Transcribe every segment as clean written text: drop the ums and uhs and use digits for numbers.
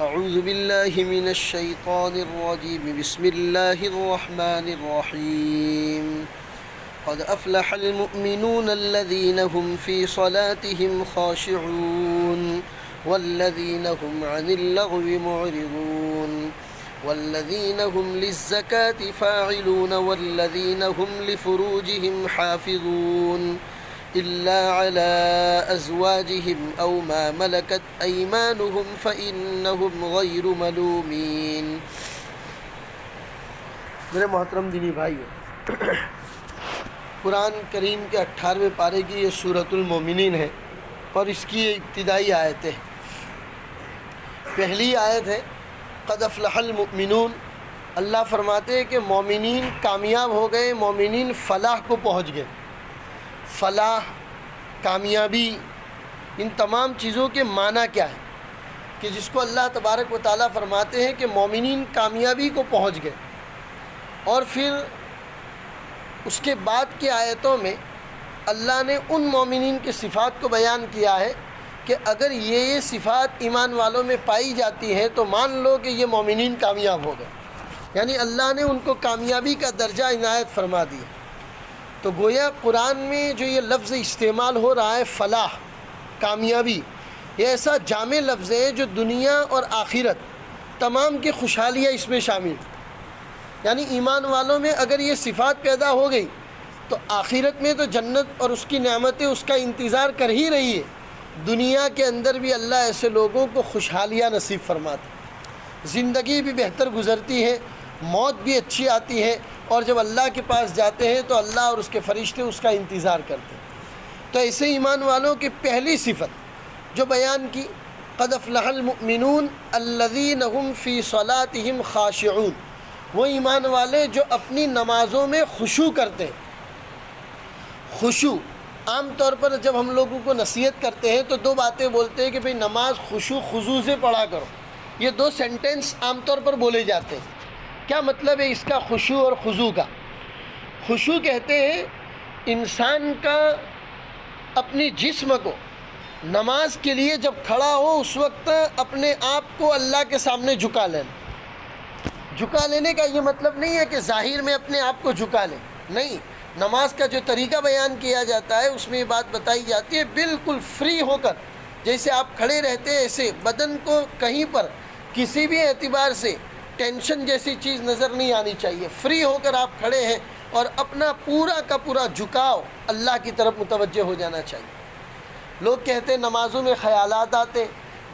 اعوذ باللہ من الشیطان الرجیم بسم اللہ الرحمن الرحیم قد افلح المؤمنون الذین هم فی صلاتهم خاشعون والذین هم عن اللغو معرضون والذین هم للزکاة فاعلون والذین هم لفروجهم حافظون إلا على أزواجهم أو ما ملكت أيمانهم فإنهم غير ملومين۔ میرے محترم دینی بھائیو، قرآن کریم کے 18ویں پارے کی یہ سورۃ المومنین ہے اور اس کی یہ ابتدائی آیت ہے۔ پہلی آیت ہے قد افلح المؤمنون۔ اللہ فرماتے ہیں کہ مومنین کامیاب ہو گئے، مومنین فلاح کو پہنچ گئے۔ فلاح، کامیابی، ان تمام چیزوں کے معنی کیا ہے کہ جس کو اللہ تبارک و تعالیٰ فرماتے ہیں کہ مومنین کامیابی کو پہنچ گئے، اور پھر اس کے بعد کی آیتوں میں اللہ نے ان مومنین کی صفات کو بیان کیا ہے کہ اگر یہ صفات ایمان والوں میں پائی جاتی ہے تو مان لو کہ یہ مومنین کامیاب ہو گئے، یعنی اللہ نے ان کو کامیابی کا درجہ عنایت فرما دیا۔ تو گویا قرآن میں جو یہ لفظ استعمال ہو رہا ہے فلاح، کامیابی، یہ ایسا جامع لفظ ہے جو دنیا اور آخرت تمام کی خوشحالیاں اس میں شامل، یعنی ایمان والوں میں اگر یہ صفات پیدا ہو گئی تو آخرت میں تو جنت اور اس کی نعمتیں اس کا انتظار کر ہی رہی ہے، دنیا کے اندر بھی اللہ ایسے لوگوں کو خوشحالیاں نصیب فرماتا، زندگی بھی بہتر گزرتی ہے، موت بھی اچھی آتی ہے، اور جب اللہ کے پاس جاتے ہیں تو اللہ اور اس کے فرشتے اس کا انتظار کرتے ہیں۔ تو ایسے ایمان والوں کی پہلی صفت جو بیان کی، قد افلح المؤمنون الذین هم فی صلاتهم خاشعون، وہ ایمان والے جو اپنی نمازوں میں خشوع کرتے ہیں۔ خشوع عام طور پر جب ہم لوگوں کو نصیحت کرتے ہیں تو دو باتیں بولتے ہیں کہ بھئی نماز خشوع خضوع سے پڑھا کرو، یہ دو سینٹنس عام طور پر بولے جاتے ہیں۔ کیا مطلب ہے اس کا خشوع اور خضوع کا؟ خشوع کہتے ہیں انسان کا اپنی جسم کو نماز کے لیے جب کھڑا ہو اس وقت اپنے آپ کو اللہ کے سامنے جھکا لینا۔ جھکا لینے کا یہ مطلب نہیں ہے کہ ظاہر میں اپنے آپ کو جھکا لیں، نہیں، نماز کا جو طریقہ بیان کیا جاتا ہے اس میں یہ بات بتائی جاتی ہے بالکل فری ہو کر، جیسے آپ کھڑے رہتے ہیں ایسے بدن کو کہیں پر کسی بھی اعتبار سے ٹینشن جیسی چیز نظر نہیں آنی چاہیے، فری ہو کر آپ کھڑے ہیں اور اپنا پورا کا پورا جھکاؤ اللہ کی طرف متوجہ ہو جانا چاہیے۔ لوگ کہتے ہیں نمازوں میں خیالات آتے،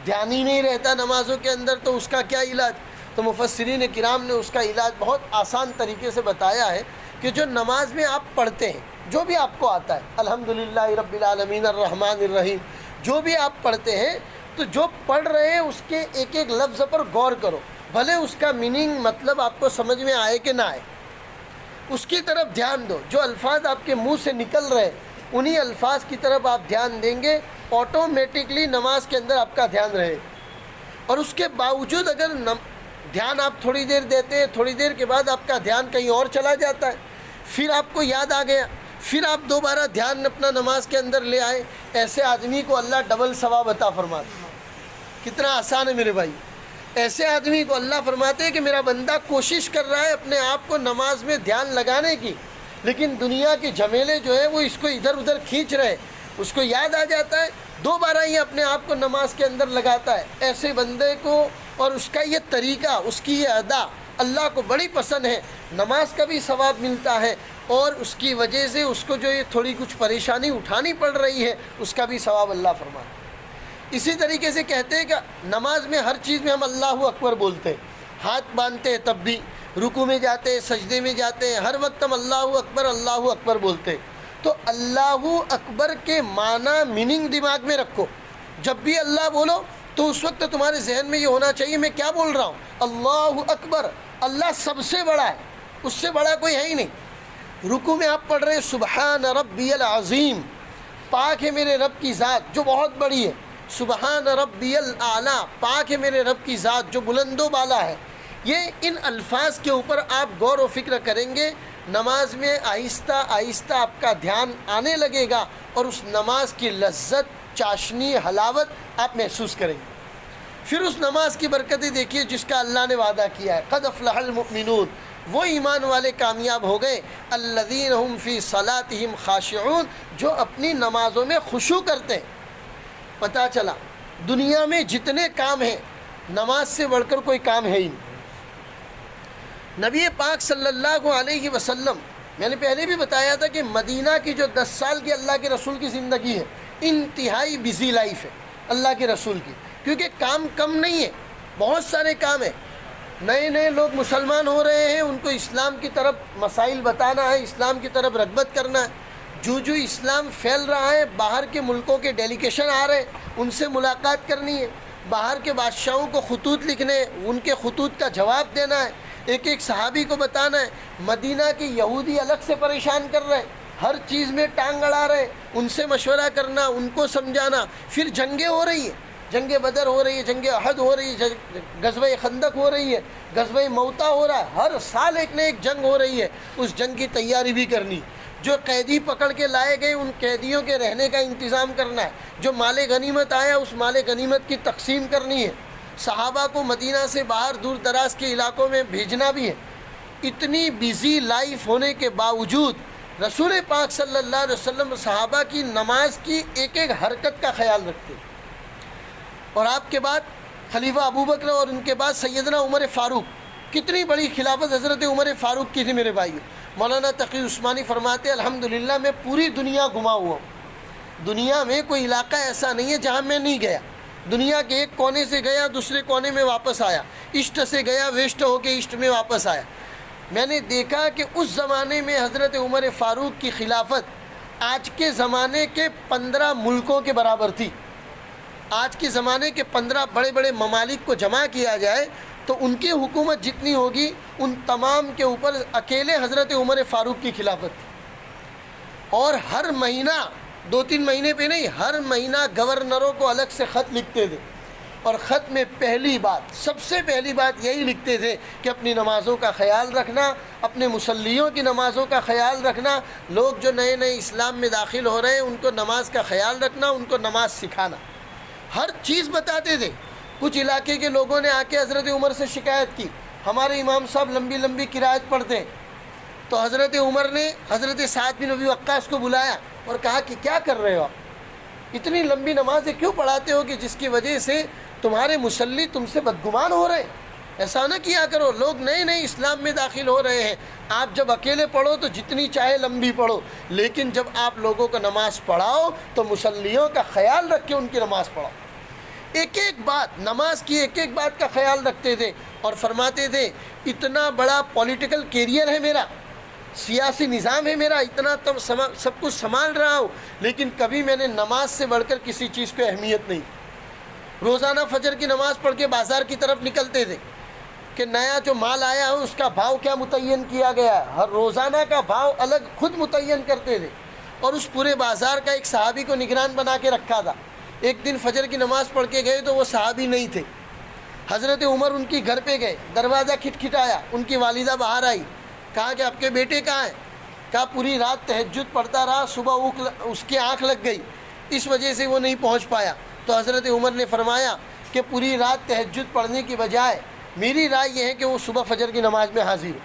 دھیان ہی نہیں رہتا نمازوں کے اندر، تو اس کا کیا علاج؟ تو مفسرین کرام نے اس کا علاج بہت آسان طریقے سے بتایا ہے کہ جو نماز میں آپ پڑھتے ہیں، جو بھی آپ کو آتا ہے، الحمدللہ رب العالمین الرحمن الرحیم، جو بھی آپ پڑھتے ہیں، تو جو پڑھ رہے ہیں اس کے ایک ایک لفظ پر غور کرو، بھلے اس کا میننگ مطلب آپ کو سمجھ میں آئے کہ نہ آئے، اس کی طرف دھیان دو۔ جو الفاظ آپ کے منہ سے نکل رہے انہی الفاظ کی طرف آپ دھیان دیں گے، آٹومیٹکلی نماز کے اندر آپ کا دھیان رہے۔ اور اس کے باوجود اگر دھیان آپ تھوڑی دیر دیتے ہیں، تھوڑی دیر کے بعد آپ کا دھیان کہیں اور چلا جاتا ہے، پھر آپ کو یاد آ گیا، پھر آپ دوبارہ دھیان اپنا نماز کے اندر لے آئے، ایسے آدمی کو اللہ ڈبل ثواب عطا فرماتا۔ کتنا آسان ہے میرے بھائی، ایسے آدمی کو اللہ فرماتے ہیں کہ میرا بندہ کوشش کر رہا ہے اپنے آپ کو نماز میں دھیان لگانے کی، لیکن دنیا کے جھمیلے جو ہے وہ اس کو ادھر ادھر کھینچ رہے، اس کو یاد آ جاتا ہے، دوبارہ ہی اپنے آپ کو نماز کے اندر لگاتا ہے۔ ایسے بندے کو اور اس کا یہ طریقہ، اس کی یہ ادا اللہ کو بڑی پسند ہے، نماز کا بھی ثواب ملتا ہے، اور اس کی وجہ سے اس کو جو یہ تھوڑی کچھ پریشانی اٹھانی پڑ رہی ہے اس کا بھی ثواب اللہ فرماتا ہے۔ اسی طریقے سے کہتے ہیں کہ نماز میں ہر چیز میں ہم اللہ اکبر بولتے ہیں، ہاتھ باندھتے ہیں تب بھی، رکوع میں جاتے ہیں، سجدے میں جاتے ہیں، ہر وقت ہم اللہ اکبر بولتے ہیں۔ تو اللہ اکبر کے معنی میننگ دماغ میں رکھو، جب بھی اللہ بولو تو اس وقت تمہارے ذہن میں یہ ہونا چاہیے میں کیا بول رہا ہوں، اللہ اکبر، اللہ سب سے بڑا ہے، اس سے بڑا کوئی ہے ہی نہیں۔ رکوع میں آپ پڑھ رہے ہیں سبحان ربی العظیم، پاک ہے میرے رب کی ذات جو بہت بڑی ہے، سبحان ربی الاعلیٰ، پاک ہے میرے رب کی ذات جو بلند و بالا ہے۔ یہ ان الفاظ کے اوپر آپ غور و فکر کریں گے، نماز میں آہستہ آہستہ آپ کا دھیان آنے لگے گا اور اس نماز کی لذت، چاشنی، حلاوت آپ محسوس کریں گے۔ پھر اس نماز کی برکتیں دیکھیے جس کا اللہ نے وعدہ کیا ہے، قد افلح المؤمنون، وہ ایمان والے کامیاب ہو گئے، الذین هم فی صلاتہم خاشعون، جو اپنی نمازوں میں خشوع کرتے ہیں۔ پتہ چلا دنیا میں جتنے کام ہیں نماز سے بڑھ کر کوئی کام ہے ہی نہیں۔ نبی پاک صلی اللہ علیہ وسلم، میں نے پہلے بھی بتایا تھا کہ مدینہ کی جو 10 سال کی اللہ کے رسول کی زندگی ہے، انتہائی بزی لائف ہے اللہ کے رسول کی، کیونکہ کام کم نہیں ہے، بہت سارے کام ہیں۔ نئے نئے لوگ مسلمان ہو رہے ہیں، ان کو اسلام کی طرف مسائل بتانا ہے، اسلام کی طرف رغبت کرنا ہے۔ جو اسلام پھیل رہا ہے، باہر کے ملکوں کے ڈیلیگیشن آ رہے ہیں، ان سے ملاقات کرنی ہے، باہر کے بادشاہوں کو خطوط لکھنے، ان کے خطوط کا جواب دینا ہے، ایک ایک صحابی کو بتانا ہے۔ مدینہ کے یہودی الگ سے پریشان کر رہے ہیں، ہر چیز میں ٹانگ اڑا رہے ہیں، ان سے مشورہ کرنا، ان کو سمجھانا۔ پھر جنگیں ہو رہی ہیں، جنگ بدر ہو رہی ہے، جنگ احد ہو رہی ہے، غزوہ خندق ہو رہی ہے، غزوہ موتا ہو رہا ہے، ہر سال ایک نہ ایک جنگ ہو رہی ہے، اس جنگ کی تیاری بھی کرنی۔ جو قیدی پکڑ کے لائے گئے ان قیدیوں کے رہنے کا انتظام کرنا ہے، جو مال غنیمت آیا اس مال غنیمت کی تقسیم کرنی ہے، صحابہ کو مدینہ سے باہر دور دراز کے علاقوں میں بھیجنا بھی ہے۔ اتنی بزی لائف ہونے کے باوجود رسول پاک صلی اللہ علیہ وسلم صحابہ کی نماز کی ایک ایک حرکت کا خیال رکھتے، اور آپ کے بعد خلیفہ ابوبکر اور ان کے بعد سیدنا عمر فاروق۔ کتنی بڑی خلافت حضرت عمر فاروق کی تھی میرے بھائیو۔ مولانا تقی عثمانی فرماتے الحمدللہ میں پوری دنیا گھما ہوا ہوں، دنیا میں کوئی علاقہ ایسا نہیں ہے جہاں میں نہیں گیا، دنیا کے ایک کونے سے گیا دوسرے کونے میں واپس آیا، ایسٹ سے گیا ویسٹ ہو کے ایسٹ میں واپس آیا۔ میں نے دیکھا کہ اس زمانے میں حضرت عمر فاروق کی خلافت آج کے زمانے کے 15 ملکوں کے برابر تھی۔ آج کے زمانے کے 15 بڑے بڑے ممالک کو جمع کیا جائے تو ان کی حکومت جتنی ہوگی ان تمام کے اوپر اکیلے حضرت عمر فاروق کی خلافت تھی۔ اور ہر مہینہ 2-3 مہینے پہ نہیں، ہر مہینہ گورنروں کو الگ سے خط لکھتے تھے، اور خط میں پہلی بات، سب سے پہلی بات یہی لکھتے تھے کہ اپنی نمازوں کا خیال رکھنا، اپنے مصلیوں کی نمازوں کا خیال رکھنا، لوگ جو نئے نئے اسلام میں داخل ہو رہے ہیں ان کو نماز کا خیال رکھنا، ان کو نماز سکھانا، ہر چیز بتاتے تھے۔ کچھ علاقے کے لوگوں نے آ کے حضرت عمر سے شکایت کی، ہمارے امام صاحب لمبی لمبی قرات پڑھتے ہیں، تو حضرت عمر نے حضرت سعد بن ابی وقاص کو بلایا اور کہا کہ کیا کر رہے ہو آپ، اتنی لمبی نمازیں کیوں پڑھاتے ہو کہ جس کی وجہ سے تمہارے مصلی تم سے بدگمان ہو رہے ہیں، ایسا نہ کیا کرو، لوگ نئے نئے اسلام میں داخل ہو رہے ہیں، آپ جب اکیلے پڑھو تو جتنی چاہے لمبی پڑھو، لیکن جب آپ لوگوں کو نماز پڑھاؤ تو مصلیوں کا خیال رکھ کے ان کی نماز پڑھاؤ۔ ایک ایک بات، نماز کی ایک ایک بات کا خیال رکھتے تھے، اور فرماتے تھے اتنا بڑا پولیٹیکل کیریئر ہے میرا، سیاسی نظام ہے میرا، اتنا سب کچھ سنبھال رہا ہوں، لیکن کبھی میں نے نماز سے بڑھ کر کسی چیز کو اہمیت نہیں۔ روزانہ فجر کی نماز پڑھ کے بازار کی طرف نکلتے تھے کہ نیا جو مال آیا ہے اس کا بھاؤ کیا متعین کیا گیا ہے، ہر روزانہ کا بھاؤ الگ خود متعین کرتے تھے، اور اس پورے بازار کا ایک صحابی کو نگران بنا کے رکھا تھا۔ ایک دن فجر کی نماز پڑھ کے گئے تو وہ صحابی نہیں تھے، حضرت عمر ان کی گھر پہ گئے، دروازہ کھٹکھٹایا، ان کی والدہ باہر آئی، کہا کہ آپ کے بیٹے کہاں ہیں؟ کہا پوری رات تہجد پڑھتا رہا، صبح اس کی آنکھ لگ گئی، اس وجہ سے وہ نہیں پہنچ پایا۔ تو حضرت عمر نے فرمایا کہ پوری رات تہجد پڑھنے کی بجائے میری رائے یہ ہے کہ وہ صبح فجر کی نماز میں حاضر ہو،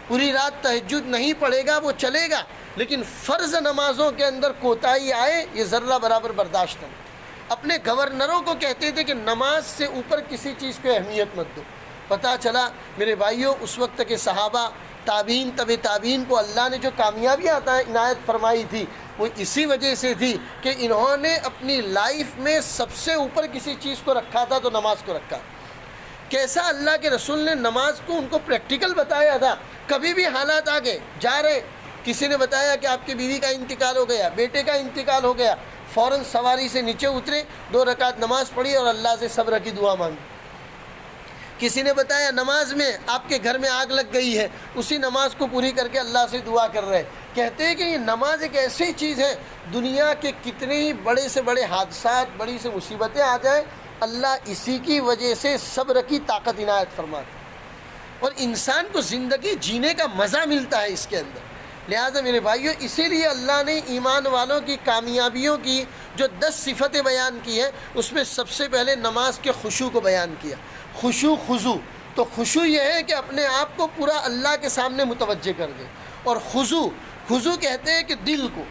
پوری رات تہجد نہیں پڑھے گا وہ چلے گا، لیکن فرض نمازوں کے اندر کوتاہی آئے یہ ذرہ برابر برداشت نہیں۔ اپنے گورنروں کو کہتے تھے کہ نماز سے اوپر کسی چیز کو اہمیت مت دو۔ پتہ چلا میرے بھائیوں اس وقت کے صحابہ، تابعین، طب تابعین کو اللہ نے جو کامیابیاں عنایت فرمائی تھی وہ اسی وجہ سے تھی کہ انہوں نے اپنی لائف میں سب سے اوپر کسی چیز کو رکھا تھا تو نماز کو رکھا۔ کیسا اللہ کے رسول نے نماز کو ان کو پریکٹیکل بتایا تھا۔ کبھی بھی حالات آگے جا رہے، کسی نے بتایا کہ آپ کی بیوی کا انتقال ہو گیا، بیٹے کا انتقال ہو گیا، فوراً سواری سے نیچے اترے، 2 رکعت نماز پڑھی اور اللہ سے صبر کی دعا مانگی۔ کسی نے بتایا نماز میں آپ کے گھر میں آگ لگ گئی ہے، اسی نماز کو پوری کر کے اللہ سے دعا کر رہے۔ کہتے ہیں کہ یہ نماز ایک ایسی چیز ہے، دنیا کے کتنے ہی بڑے سے بڑے حادثات، بڑی سے مصیبتیں آ جائیں، اللہ اسی کی وجہ سے صبر کی طاقت عنایت فرماتا ہے، اور انسان کو زندگی جینے کا مزہ ملتا ہے اس کے اندر۔ لہٰذا میرے بھائیوں اسی لیے اللہ نے ایمان والوں کی کامیابیوں کی جو 10 صفتیں بیان کی ہیں اس میں سب سے پہلے نماز کے خشوع کو بیان کیا. خشوع خضوع، تو خشوع یہ ہے کہ اپنے آپ کو پورا اللہ کے سامنے متوجہ کر دے، اور خضوع کہتے ہیں کہ دل کو،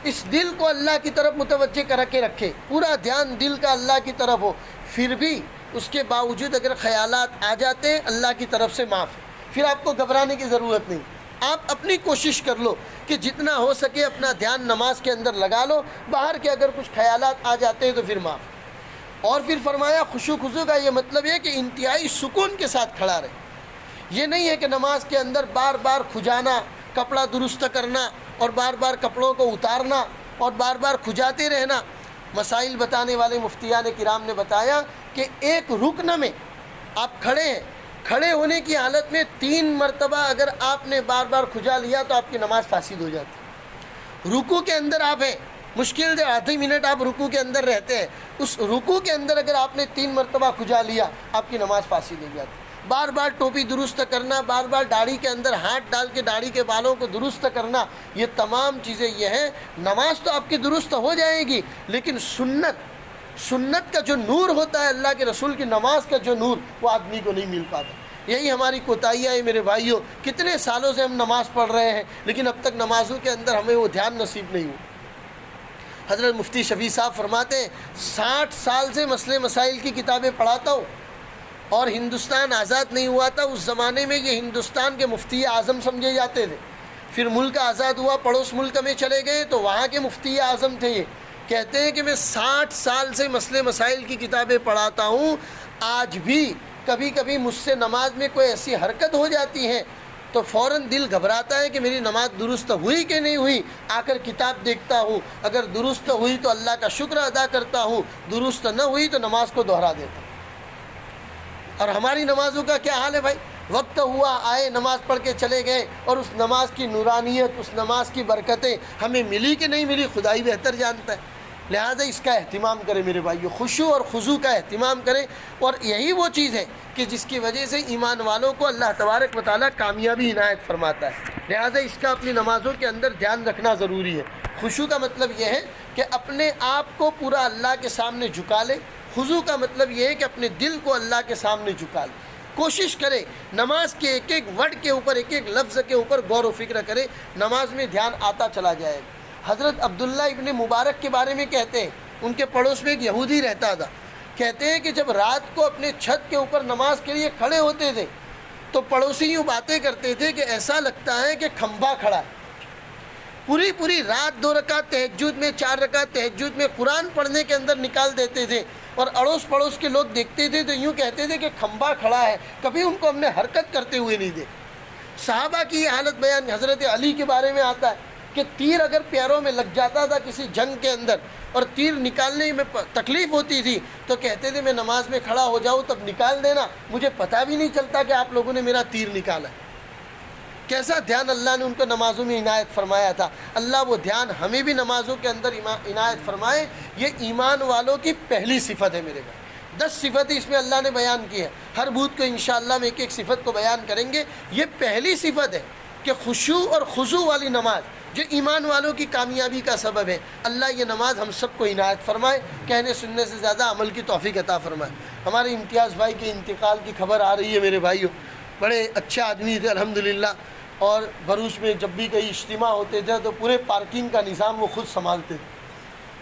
اس دل کو اللہ کی طرف متوجہ کر کے رکھے، پورا دھیان دل کا اللہ کی طرف ہو، پھر بھی اس کے باوجود اگر خیالات آ جاتے ہیں اللہ کی طرف سے معاف ہے، پھر آپ کو گھبرانے کی ضرورت نہیں. آپ اپنی کوشش کر لو کہ جتنا ہو سکے اپنا دھیان نماز کے اندر لگا لو، باہر کے اگر کچھ خیالات آ جاتے ہیں تو پھر معاف. اور پھر فرمایا خشوع خضوع کا یہ مطلب ہے کہ انتہائی سکون کے ساتھ کھڑا رہے. یہ نہیں ہے کہ نماز کے اندر بار بار کھجانا، کپڑا درست کرنا اور بار بار کپڑوں کو اتارنا اور بار بار کھجاتے رہنا. مسائل بتانے والے مفتیان کرام نے بتایا کہ ایک رکن میں آپ کھڑے ہیں، کھڑے ہونے کی حالت میں 3 مرتبہ اگر آپ نے بار بار کھجا لیا تو آپ کی نماز فاسد ہو جاتی. رکوع کے اندر آپ ہیں، مشکل سے آدھی منٹ آپ رکوع کے اندر رہتے ہیں، اس رکوع کے اندر اگر آپ نے 3 مرتبہ کھجا لیا آپ کی نماز فاسد ہو جاتی. بار بار ٹوپی درست کرنا، بار بار داڑھی کے اندر ہاتھ ڈال کے داڑھی کے بالوں کو درست کرنا، یہ تمام چیزیں یہ ہیں. نماز تو آپ کی درست ہو جائے گی لیکن سنت کا جو نور ہوتا ہے، اللہ کے رسول کی نماز کا جو نور، وہ آدمی کو نہیں مل پاتا. یہی ہماری کوتاہیاں ہے میرے بھائیوں. کتنے سالوں سے ہم نماز پڑھ رہے ہیں لیکن اب تک نمازوں کے اندر ہمیں وہ دھیان نصیب نہیں ہوا. حضرت مفتی شفیع صاحب فرماتے ہیں 60 سال سے مسئلے مسائل کی کتابیں پڑھاتا ہوں اور ہندوستان آزاد نہیں ہوا تھا. اس زمانے میں یہ ہندوستان کے مفتی اعظم سمجھے جاتے تھے. پھر ملک آزاد ہوا، پڑوس ملک میں چلے گئے تو وہاں کے مفتی اعظم تھے. یہ کہتے ہیں کہ میں 60 سال سے مسئلے مسائل کی کتابیں پڑھاتا ہوں، آج بھی کبھی کبھی مجھ سے نماز میں کوئی ایسی حرکت ہو جاتی ہے تو فوراً دل گھبراتا ہے کہ میری نماز درست ہوئی کہ نہیں ہوئی. آ کر کتاب دیکھتا ہوں، اگر درست ہوئی تو اللہ کا شکر ادا کرتا ہوں، درست نہ ہوئی تو نماز کو دہرا دیتا ہوں. اور ہماری نمازوں کا کیا حال ہے بھائی؟ وقت ہوا آئے نماز پڑھ کے چلے گئے اور اس نماز کی نورانیت، اس نماز کی برکتیں ہمیں ملی کہ نہیں ملی خدا ہی بہتر جانتا ہے. لہٰذا اس کا اہتمام کریں میرے بھائیو، خشوع اور خضوع کا اہتمام کریں. اور یہی وہ چیز ہے کہ جس کی وجہ سے ایمان والوں کو اللہ تبارک و تعالیٰ کامیابی عنایت فرماتا ہے. لہٰذا اس کا اپنی نمازوں کے اندر دھیان رکھنا ضروری ہے. خشوع کا مطلب یہ ہے کہ اپنے آپ کو پورا اللہ کے سامنے جھکا لے. خضوع کا مطلب یہ ہے کہ اپنے دل کو اللہ کے سامنے جھکا لے. کوشش کرے نماز کے ایک ایک ورڈ کے اوپر، ایک ایک لفظ کے اوپر غور و فکر کرے، نماز میں دھیان آتا چلا جائے. حضرت عبداللہ ابن مبارک کے بارے میں کہتے ہیں، ان کے پڑوس میں ایک یہودی رہتا تھا. کہتے ہیں کہ جب رات کو اپنے چھت کے اوپر نماز کے لیے کھڑے ہوتے تھے تو پڑوسی یوں باتیں کرتے تھے کہ ایسا لگتا ہے کہ کھمبا کھڑا ہے. پوری رات 2 رکعت تہجد میں، 4 رکعت تہجد میں قرآن پڑھنے کے اندر نکال دیتے تھے اور اڑوس پڑوس کے لوگ دیکھتے تھے تو یوں کہتے تھے کہ کھمبا کھڑا ہے. کبھی ان کو ہم نے حرکت کرتے ہوئے نہیں دیکھا. صحابہ کی یہ حالت بیان حضرت علی کے بارے میں آتا ہے کہ تیر اگر پیروں میں لگ جاتا تھا کسی جنگ کے اندر اور تیر نکالنے میں تکلیف ہوتی تھی تو کہتے تھے میں نماز میں کھڑا ہو جاؤں تب نکال دینا، مجھے پتہ بھی نہیں چلتا کہ آپ لوگوں نے میرا تیر نکالا. کیسا دھیان اللہ نے ان کو نمازوں میں عنایت فرمایا تھا. اللہ وہ دھیان ہمیں بھی نمازوں کے اندر عنایت فرمائے. یہ ایمان والوں کی پہلی صفت ہے میرے بھائی. 10 صفتیں اس میں اللہ نے بیان کی ہے. ہر بدھ کو انشاءاللہ میں ایک ایک صفت کو بیان کریں گے. یہ پہلی صفت ہے کہ خشوع اور خضوع والی نماز جو ایمان والوں کی کامیابی کا سبب ہے. اللہ یہ نماز ہم سب کو عنایت فرمائے، کہنے سننے سے زیادہ عمل کی توفیق عطا فرمائے. ہمارے امتیاز بھائی کے انتقال کی خبر آ رہی ہے میرے بھائیوں. بڑے اچھے آدمی تھے الحمدللہ، اور بھروچ میں جب بھی کہیں اجتماع ہوتے تھے تو پورے پارکنگ کا نظام وہ خود سنبھالتے تھے.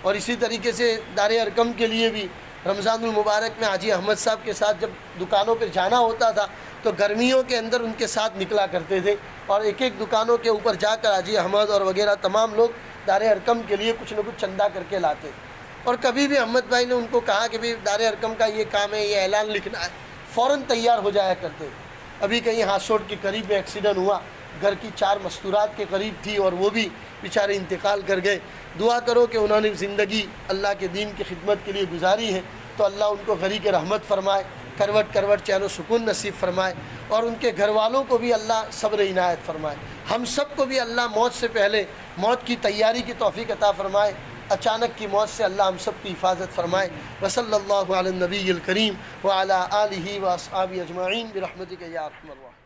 اور اسی طریقے سے دار ارقم کے لیے بھی رمضان المبارک میں حاجی احمد صاحب کے ساتھ جب دکانوں پہ جانا ہوتا تھا تو گرمیوں کے اندر ان کے ساتھ نکلا کرتے تھے اور ایک ایک دکانوں کے اوپر جا کر حاجی احمد اور وغیرہ تمام لوگ دار ارقم کے لیے کچھ نہ کچھ چندہ کر کے لاتے. اور کبھی بھی احمد بھائی نے ان کو کہا کہ بھائی دار ارقم کا یہ کام ہے، یہ اعلان لکھنا ہے، فوراً تیار ہو جایا کرتے. ابھی کہیں ہاسوٹ کے قریب میں ایکسیڈنٹ ہوا، گھر کی 4 مستورات کے قریب تھی اور وہ بھی بیچارے انتقال کر گئے. دعا کرو کہ انہوں نے زندگی اللہ کے دین کی خدمت کے لیے گزاری ہے تو اللہ ان کو غریق رحمت فرمائے، کروٹ کروٹ چین و سکون نصیب فرمائے، اور ان کے گھر والوں کو بھی اللہ صبر عنایت فرمائے. ہم سب کو بھی اللہ موت سے پہلے موت کی تیاری کی توفیق عطا فرمائے. اچانک کی موت سے اللہ ہم سب کی حفاظت فرمائے. وصلی اللہ علی النبی الکریم وعلی آلہ واصحابہ اجمعین برحمتک یا ارحم الراحمین.